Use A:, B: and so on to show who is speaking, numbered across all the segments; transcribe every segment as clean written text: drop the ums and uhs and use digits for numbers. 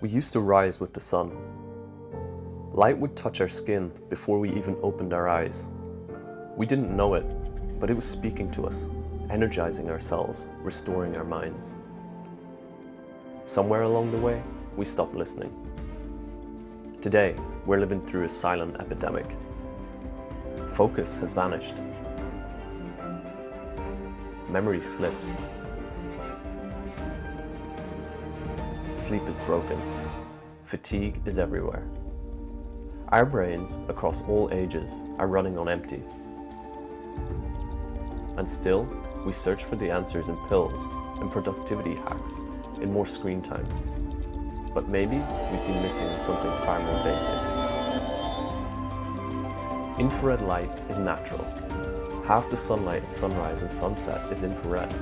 A: We used to rise with the sun. Light would touch our skin before we even opened our eyes. We didn't know it, but it was speaking to us, energizing our cells, restoring our minds. Somewhere along the way, we stopped listening. Today, we're living through a silent epidemic. Focus has vanished. Memory slips. Sleep is broken. Fatigue is everywhere. Our brains, across all ages, are running on empty. And still, we search for the answers in pills, in productivity hacks, in more screen time. But maybe we've been missing something far more basic. Infrared light is natural. Half the sunlight at sunrise and sunset is infrared.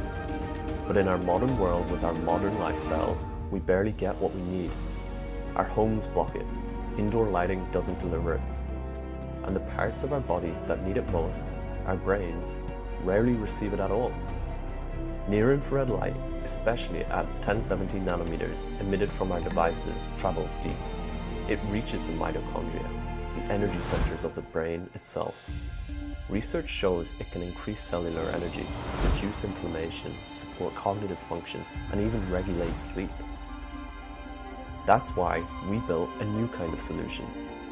A: But in our modern world with our modern lifestyles, we barely get what we need. Our homes block it. Indoor lighting doesn't deliver it. And the parts of our body that need it most, our brains, rarely receive it at all. Near-infrared light, especially at 1070 nanometers emitted from our devices, travels deep. It reaches the mitochondria, the energy centers of the brain itself. Research shows it can increase cellular energy, reduce inflammation, support cognitive function, and even regulate sleep. That's why we built a new kind of solution,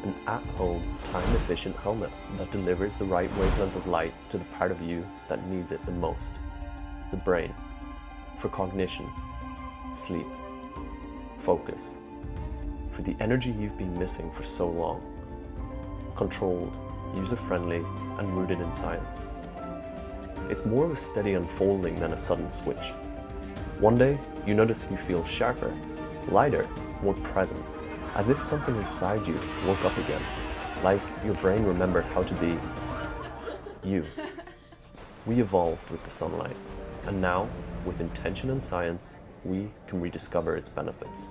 A: an at-home, time-efficient helmet that delivers the right wavelength of light to the part of you that needs it the most, the brain, for cognition, sleep, focus, for the energy you've been missing for so long, controlled, user-friendly, and rooted in science. It's more of a steady unfolding than a sudden switch. One day, you notice you feel sharper, lighter, more present, as if something inside you woke up again, like your brain remembered how to be you. We evolved with the sunlight, and now, with intention and science, we can rediscover its benefits.